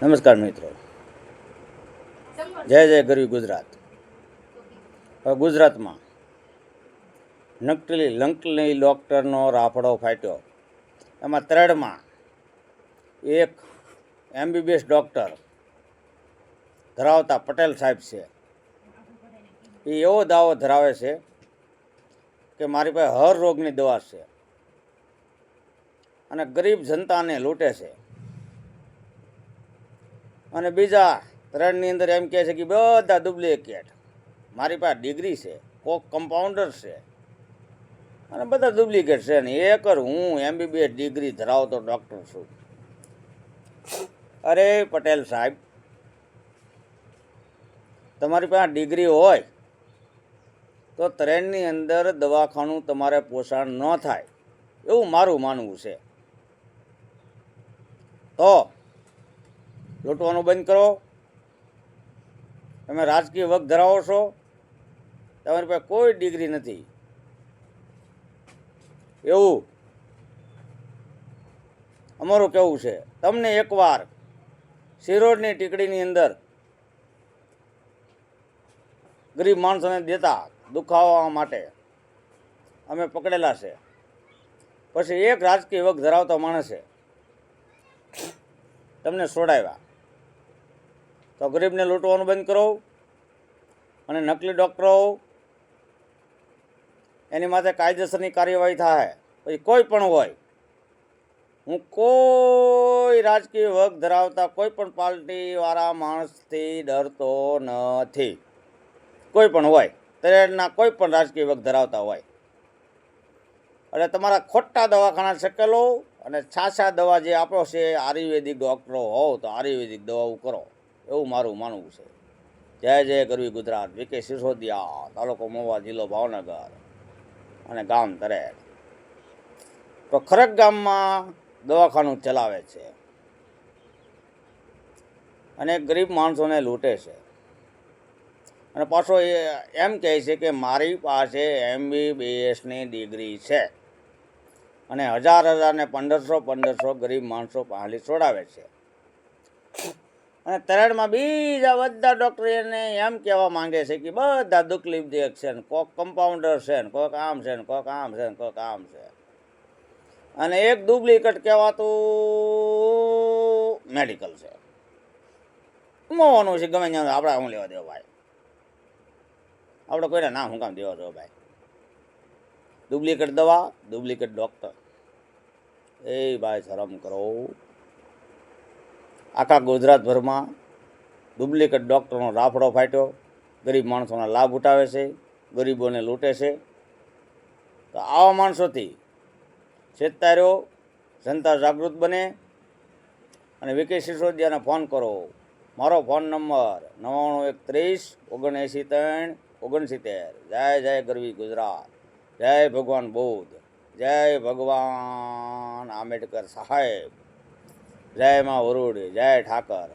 નમસ્કાર મિત્રો, જય જય ગરવી ગુજરાત. હવે ગુજરાતમાં નકલી ડૉક્ટરનો રાફડો ફાટ્યો. એમાં ત્રણમાં એક MBBS ડૉક્ટર ધરાવતા પટેલ સાહેબ છે. એ એવો દાવો ધરાવે છે કે મારી પાસે હર રોગની દવા છે અને ગરીબ જનતાને લૂંટે છે. અને બીજા ત્રણની અંદર એમ કહે છે કે બધા ડુપ્લિકેટ, મારી પાસે ડિગ્રી છે, કોક કમ્પાઉન્ડર છે અને બધા ડુપ્લિકેટ છે ને હું MBBS ડિગ્રી ધરાવતો ડૉક્ટર છું. અરે પટેલ સાહેબ, તમારી પાસે ડિગ્રી હોય તો ત્રણની અંદર દવાખાનું તમારે પોષણ ન થાય એવું મારું માનવું છે. તો લૂંટવાનું બંધ કરો. તમે રાજકીય વગ ધરાવો છો, તમારી પાસે કોઈ ડિગ્રી નથી એવું અમારું કહેવું છે. તમને એકવાર શિરોડની ટીકડીની અંદર ગરીબ માણસોને દેતા દુખાવા માટે અમે પકડેલા છે. પછી એક રાજકીય વગ ધરાવતો માણસે તમને છોડાવ્યા. તો ગરીબને લૂંટવાનું બંધ કરો અને નકલી ડૉક્ટરો એની માથે કાયદેસરની કાર્યવાહી થાય. પછી કોઈ પણ હોય, હું કોઈ રાજકીય વગ ધરાવતા કોઈ પણ પાર્ટીવાળા માણસથી ડરતો નથી. કોઈ પણ હોય, ત્રણના કોઈ પણ રાજકીય વગ ધરાવતા હોય, એટલે તમારા ખોટા દવાખાના શકેલો અને છાછા દવા જે આપો છે આયુર્વેદિક ડૉક્ટરો હોવ તો આયુર્વેદિક દવાઓ કરો એવું મારું માનવું છે. જય જય ગરવી ગુજરાત. VK સિસોદિયા, તાલુકો મહુવા, જિલ્લો ભાવનગર અને ગામ તરેડ. તો ખરેક ગામમાં દવાખાનું ચલાવે છે અને ગરીબ માણસોને લૂંટે છે. અને પાછો એમ કહે છે કે મારી પાસે MBBSની ડિગ્રી છે અને હજાર ને 1500 ગરીબ માણસો પાસેથી છોડાવે છે. અને તરેડમાં બીજા બધા ડૉક્ટર એને એમ કહેવા માંગે છે કે બધા ડુપ્લિકેટ છે ને, કોઈક કમ્પાઉન્ડર છે ને, કોઈક આમ છે ને, કોઈક આમ છે ને, કોઈક આમ છે. અને એક ડુપ્લિકેટ કહેવાતું મેડિકલ છે. મોવાનું છે ગમે ત્યાં આપણે શું લેવા દેવો ભાઈ, આપણે કોઈને નામ શું કામ દેવા દો ભાઈ. ડુપ્લિકેટ દવા, ડુપ્લિકેટ ડૉક્ટર, એ ભાઈ શરમ કરો. આખા ગુજરાતભરમાં ડુપ્લિકેટ ડૉક્ટરનો રાફડો ફાટ્યો. ગરીબ માણસોના લાભ ઉઠાવે છે, ગરીબોને લૂંટે છે. તો આવા માણસોથી છેતરાયો જનતા જાગૃત બને અને VK સિસોદિયાને ફોન કરો. મારો ફોન નંબર 9913 જય જય ગરવી ગુજરાત. જય ભગવાન બુદ્ધ, જય ભગવાન આંબેડકર સાહેબ, જય માં વરુડ, જય ઠાકર.